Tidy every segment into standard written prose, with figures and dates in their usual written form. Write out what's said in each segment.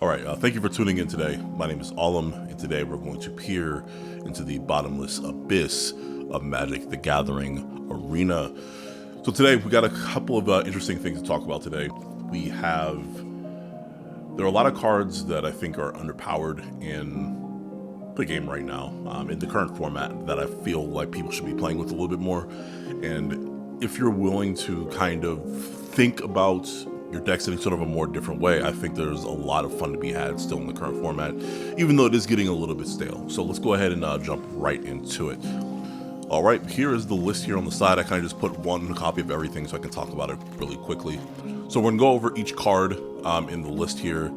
All right, thank you for tuning in today. My name is Alam, and today we're going to peer into the bottomless abyss of Magic the Gathering Arena. So today we got a couple of interesting things to talk about today. There are a lot of cards that I think are underpowered in the game right now, in the current format, that I feel like people should be playing with a little bit more. And if you're willing to kind of think about your decks in sort of a more different way, I think there's a lot of fun to be had still in the current format, even though it is getting a little bit stale. So let's go ahead and jump right into it. All right, here is the list here on the side. I kind of just put one copy of everything so I can talk about it really quickly. So we're gonna go over each card in the list here.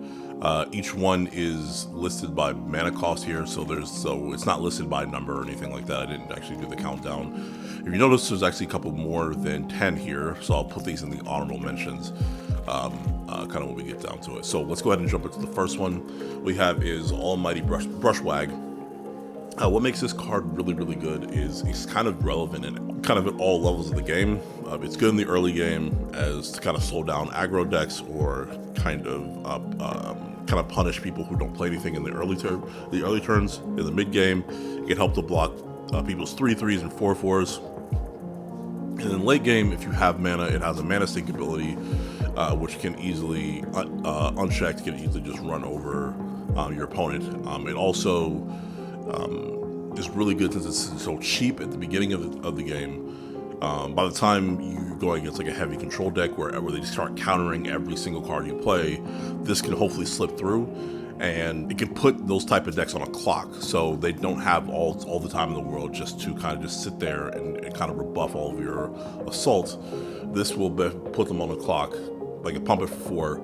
Each one is listed by mana cost here, so it's not listed by number or anything like that. I didn't actually do the countdown. If you notice, there's actually a couple more than 10 here, so I'll put these in the honorable mentions kind of when we get down to it. So let's go ahead and jump into the first one. We have is Almighty Brushwagg. What makes this card really, really good is it's kind of relevant in kind of at all levels of the game. It's good in the early game as to kind of slow down aggro decks or kind of punish people who don't play anything in the early turns. In the mid game, it can help to block people's 3/3s and 4/4s. And in late game, if you have mana, it has a mana sink ability, which can easily, unchecked, can easily just run over your opponent. It also is really good since it's so cheap at the beginning of the game. By the time you go against like a heavy control deck where they start countering every single card you play, this can hopefully slip through, and it can put those type of decks on a clock, so they don't have all the time in the world just to kind of just sit there and kind of rebuff all of your assault. This will put them on the clock, like a pump it for 4,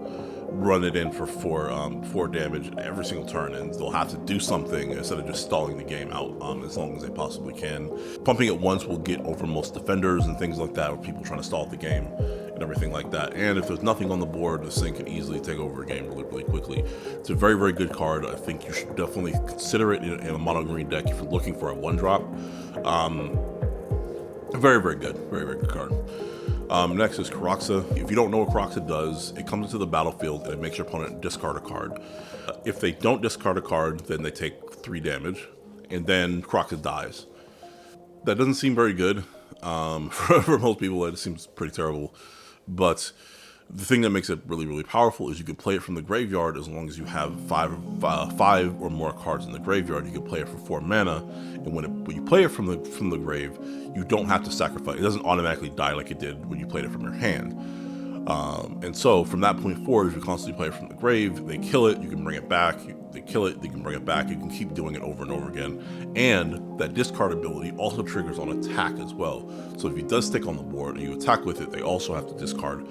run it in for 4 damage every single turn, and they'll have to do something instead of just stalling the game out as long as they possibly can. Pumping it once will get over most defenders and things like that, or people trying to stall the game and everything like that. And if there's nothing on the board, this thing can easily take over a game really, really quickly. It's a very, very good card. I think you should definitely consider it in a mono green deck if you're looking for a 1-drop. Very, very good. Very, very good card. Next is Kroxa. If you don't know what Kroxa does, it comes into the battlefield and it makes your opponent discard a card. If they don't discard a card, then they take 3 damage, and then Kroxa dies. That doesn't seem very good. For most people, it seems pretty terrible. But the thing that makes it really, really powerful is you can play it from the graveyard as long as you have 5 or more cards in the graveyard. You can play it for 4 mana, and when you play it from the grave, you don't have to sacrifice. It doesn't automatically die like it did when you played it from your hand. And so from that point forward, if you constantly play it from the grave, they kill it, you can bring it back. They kill it, they can bring it back. You can keep doing it over and over again. And that discard ability also triggers on attack as well. So if it does stick on the board and you attack with it, they also have to discard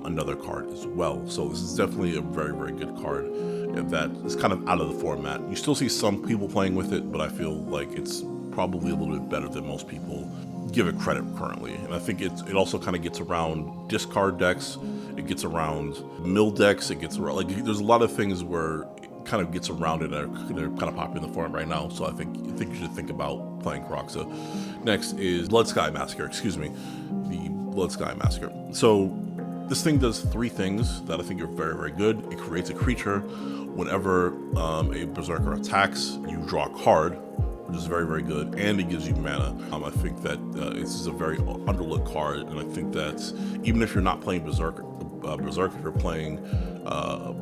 another card as well. So this is definitely a very, very good card that is kind of out of the format. You still see some people playing with it, but I feel like it's probably a little bit better than most people give it credit currently. And I think it also kind of gets around discard decks, it gets around mill decks, it gets around, like, there's a lot of things where it kind of gets around it that are kind of popular in the format right now. So I think you should think about playing Kroxa. Next is Bloodsky Massacre, the Bloodsky Massacre. So this thing does 3 things that I think are very, very good. It creates a creature. Whenever a berserker attacks, you draw a card, which is very, very good, and it gives you mana. I think that this is a very underlooked card, and I think that even if you're not playing Berserk, if you're playing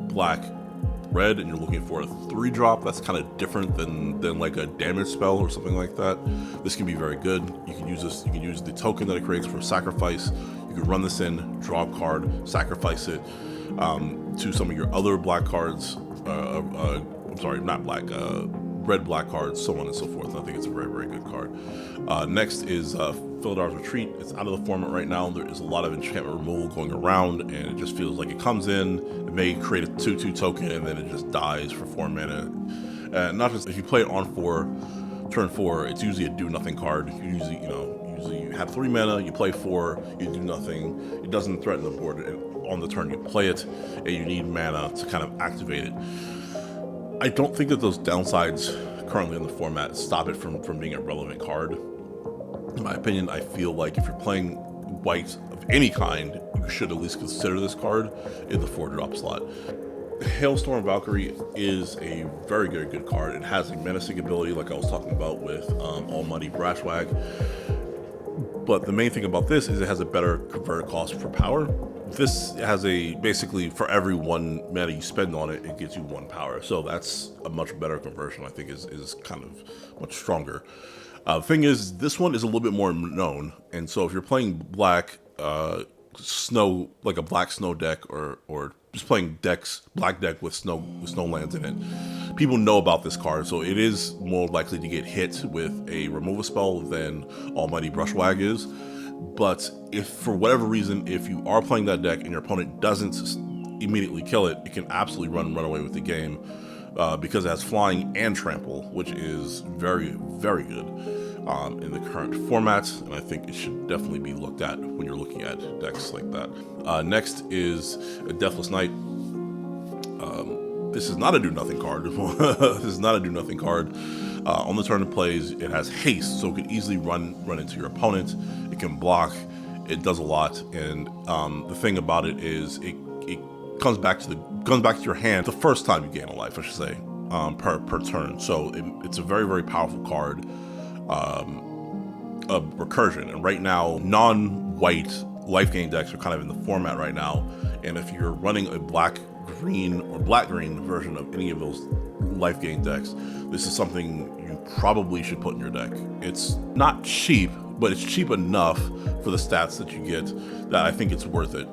black-red and you're looking for a 3-drop, that's kind of different than like a damage spell or something like that. This can be very good. You can use this. You can use the token that it creates for sacrifice. You can run this in, draw a card, sacrifice it to some of your other black cards. I'm sorry, not black. Red-black cards, so on and so forth. And I think it's a very, very good card. Next is Filadar's Retreat. It's out of the format right now. There is a lot of enchantment removal going around, and it just feels like it comes in, it may create a 2/2 token, and then it just dies for 4 mana. Not just if you play it on turn 4, it's usually a do-nothing card. You usually you have 3 mana, you play 4, you do nothing. It doesn't threaten the board. On the turn you play it, and you need mana to kind of activate it. I don't think that those downsides currently in the format stop it from being a relevant card. In my opinion, I feel like if you're playing white of any kind, you should at least consider this card in the 4-drop slot. Hailstorm Valkyrie is a very good card. It has a menacing ability, like I was talking about with Almighty Brashwag. But the main thing about this is it has a better converted cost for power. This has a, basically for every 1 mana you spend on it, it gives you 1 power. So that's a much better conversion, I think is kind of much stronger. Thing is, this one is a little bit more known. And so if you're playing black snow, like a black snow deck, or just playing black deck with snow lands in it, people know about this card, so it is more likely to get hit with a removal spell than Almighty Brushwag is. But if for whatever reason, if you are playing that deck and your opponent doesn't immediately kill it, it can absolutely run away with the game, because it has flying and trample, which is very good in the current format, and I think it should definitely be looked at when you're looking at decks like that. Next is a Deathless Knight. This is not a do-nothing card. This is not a do-nothing card. On the turn it plays, it has haste, so it can easily run into your opponent. It can block. It does a lot, and the thing about it is it comes back to your hand the first time you gain a life, I should say, per turn. So it's a very powerful card of recursion. And right now, non-white life gain decks are kind of in the format right now. And if you're running a black-green or black-green version of any of those life gain decks, this is something you probably should put in your deck. It's not cheap, but it's cheap enough for the stats that you get that I think it's worth it.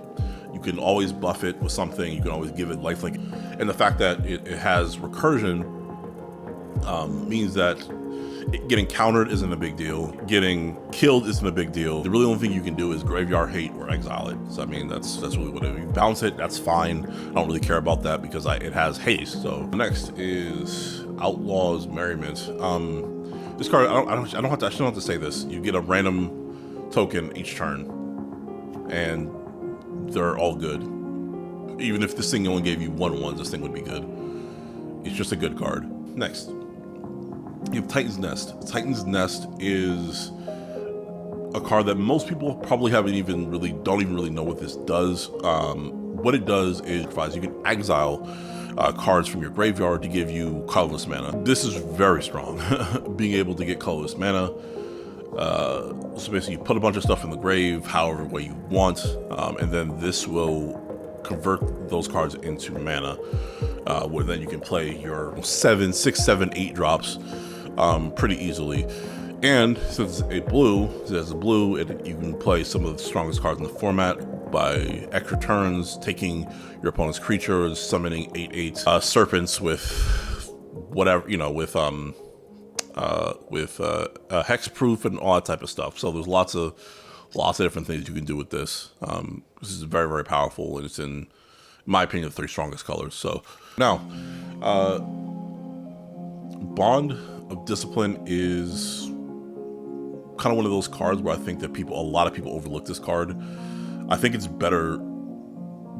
You can always buff it with something, you can always give it lifelink. And the fact that it has recursion means that getting countered isn't a big deal. Getting killed isn't a big deal. The really only thing you can do is graveyard hate or exile it. So I mean, that's really what it is. You bounce it, that's fine. I don't really care about that because it has haste. So next is Outlaw's Merriment. This card, I don't have to say this. You get a random token each turn, and they're all good. Even if this thing only gave you 1/1, this thing would be good. It's just a good card. Next, you have Titan's Nest. Titan's Nest is a card that most people probably don't even really know what this does. What it does is you can exile cards from your graveyard to give you colorless mana. This is very strong, being able to get colorless mana. So basically you put a bunch of stuff in the grave however way you want, and then this will convert those cards into mana, where then you can play your 7, 6, 7, 8 drops pretty easily. And since it's a blue, you can play some of the strongest cards in the format by extra turns, taking your opponent's creatures, summoning 8/8 serpents with whatever, with hexproof and all that type of stuff. So there's lots of different things you can do with this. This is very powerful, and it's in my opinion the 3 strongest colors. So now, Bond of Discipline is kind of one of those cards where I think that a lot of people overlook this card. I think it's better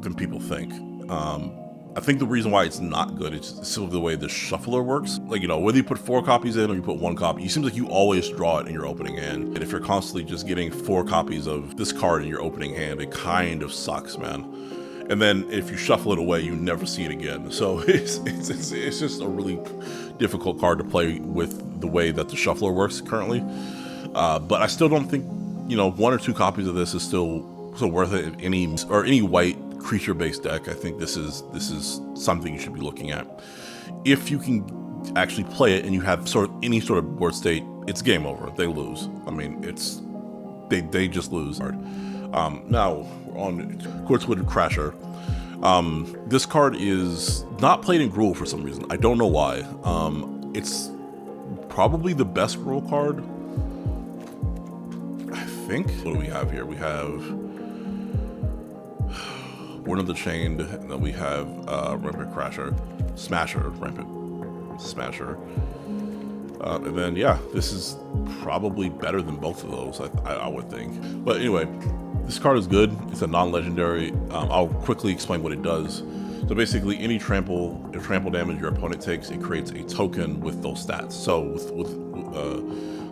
than people think. I think the reason why it's not good is simply the way the shuffler works. Like, whether you put 4 copies in or you put 1 copy, it seems like you always draw it in your opening hand. And if you're constantly just getting 4 copies of this card in your opening hand, it kind of sucks, man. And then if you shuffle it away, you never see it again. So it's just a really difficult card to play with the way that the shuffler works currently. But I still don't think 1 or 2 copies of this is still worth it. Any white creature-based deck, I think this is something you should be looking at. If you can actually play it and you have any sort of board state, it's game over. They lose. I mean, they just lose. Now we're on Quartzwood Crasher. This card is not played in Gruul for some reason. I don't know why. It's probably the best Gruul card, I think. What do we have here? We have Born of the Chained, and then we have Rampant Smasher. And then, yeah, this is probably better than both of those, I would think. But anyway, this card is good. It's a non-legendary. I'll quickly explain what it does. So basically, any trample damage your opponent takes, it creates a token with those stats. So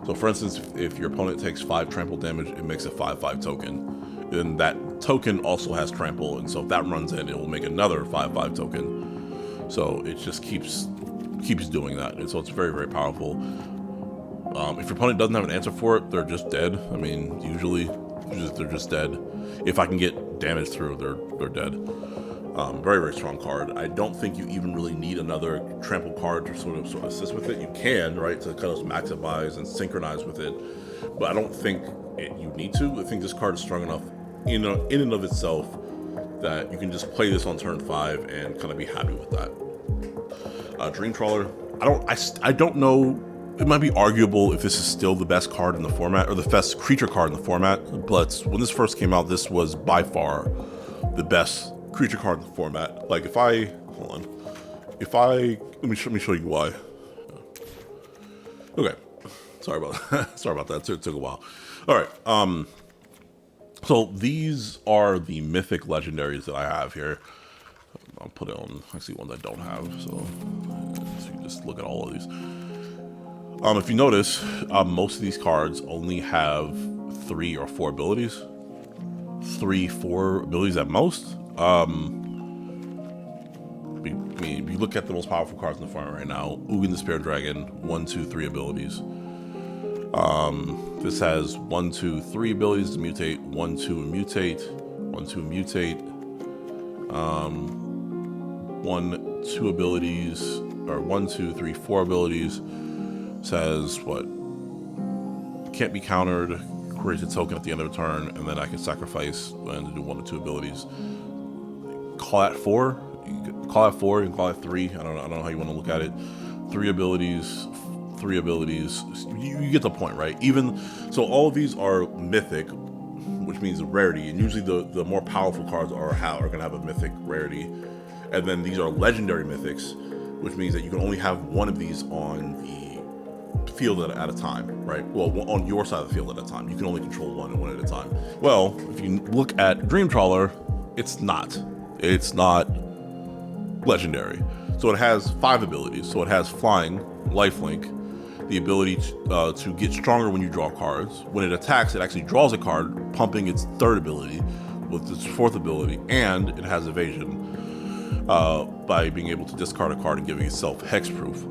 so for instance, if your opponent takes 5 trample damage, it makes a 5/5 token. Then that token also has trample, and so if that runs in, it will make another 5/5 token. So it just keeps doing that, and so it's very, very powerful. If your opponent doesn't have an answer for it, they're just dead. I mean, usually they're just dead. If I can get damage through, they're dead. Very, very strong card. I don't think you even really need another trample card to sort of assist with it. You can, right, to kind of maximize and synchronize with it, but I don't think you need to. I think this card is strong enough in and of itself that you can just play this on turn 5 and kind of be happy with that. Dream Trawler. I don't know. It might be arguable if this is still the best card in the format, or the best creature card in the format, but when this first came out, this was by far the best creature card in the format. Like, let me show you why. Okay, sorry about that. It took a while. All right, so these are the mythic legendaries that I have here. I'll put it on actually ones I don't have, so you can just look at all of these. If you notice, most of these cards only have 3 or 4 abilities. 3-4 abilities at most. If you look at the most powerful cards in the format right now, Ugin the Spear Dragon, 1, 2, 3 abilities. This has 1, 2, 3 abilities to mutate, 1, 2 mutate, 1, 2 mutate, 1, 2 abilities, or 1, 2, 3, 4 abilities. Says what? Can't be countered, creates a token at the end of a turn, and then I can sacrifice and do 1 or 2 abilities. Call that 4. You can call it 4, you can call it 3. I don't know how you want to look at it. 3 abilities, 3 abilities. You get the point, right? Even so, all of these are mythic, which means a rarity, and usually the more powerful cards are going to have a mythic rarity, and then these are legendary mythics, which means that you can only have 1 of these on the field at a time, right? Well, on your side of the field at a time. You can only control 1 and 1 at a time. Well, if you look at Dream Trawler, it's not legendary. So it has 5 abilities. So it has Flying, Lifelink, the ability to get stronger when you draw cards. When it attacks, it actually draws a card, pumping its 3rd ability with its 4th ability, and it has Evasion by being able to discard a card and giving itself hexproof,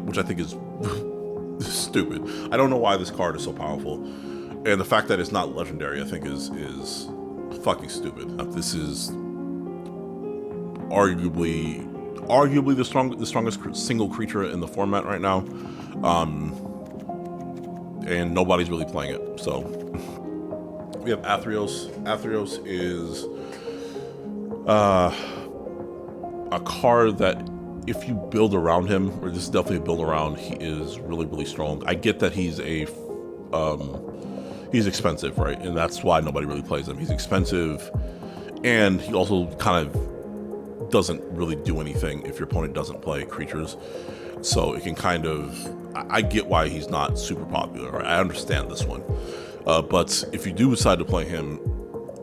which I think is stupid. I don't know why this card is so powerful, and the fact that it's not legendary, I think, is fucking stupid. This is arguably the strongest single creature in the format right now, and nobody's really playing it. So we have Athreos. Athreos is a card that, if you build around him, or this is definitely a build around, he is really, really strong. I get that he's expensive, right? And that's why nobody really plays him. He's expensive, and he also kind of doesn't really do anything if your opponent doesn't play creatures. So it can kind of, I get why he's not super popular, right? I understand this one. But if you do decide to play him,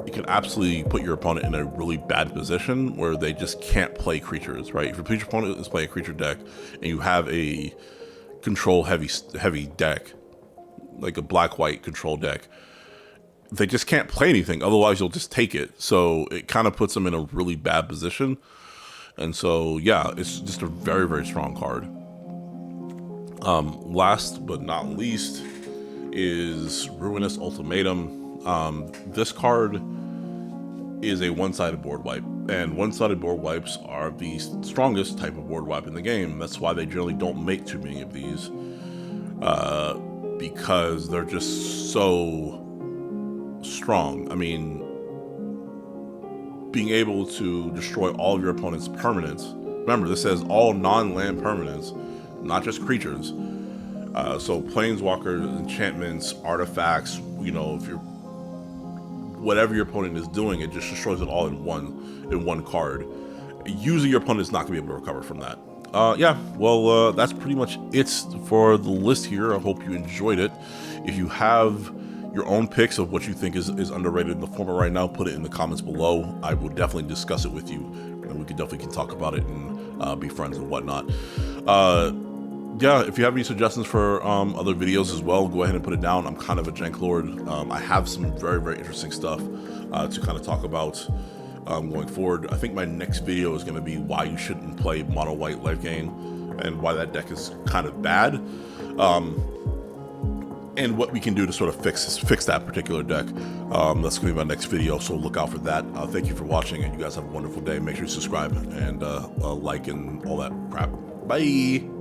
you can absolutely put your opponent in a really bad position where they just can't play creatures, right? If your opponent is playing a creature deck and you have a control heavy deck, like a black-white control deck, they just can't play anything. Otherwise, you'll just take it. So it kind of puts them in a really bad position. And so, yeah, it's just a very, very strong card. Last but not least is Ruinous Ultimatum. This card is a one-sided board wipe, and one-sided board wipes are the strongest type of board wipe in the game. That's why they generally don't make too many of these, because they're just so strong. I mean, being able to destroy all of your opponent's permanents. Remember, this says all non-land permanents, not just creatures. So planeswalkers, enchantments, artifacts, you know, if you're whatever your opponent is doing, it just destroys it all in one card. Usually your opponent is not gonna be able to recover from that. That's pretty much it for the list here. I hope you enjoyed it. If you have your own picks of what you think is underrated in the format right now, put it in the comments below. I will definitely discuss it with you, and we can talk about it and be friends and whatnot. If you have any suggestions for other videos as well, go ahead and put it down. I'm kind of a jank lord. I have some very, very interesting stuff to kind of talk about. going forward. I think my next video is going to be why you shouldn't play mono white life gain and why that deck is kind of bad, and what we can do to sort of fix that particular deck. That's going to be my next video, so look out for that. Thank you for watching, and you guys have a wonderful day. Make sure you subscribe and like and all that crap. Bye.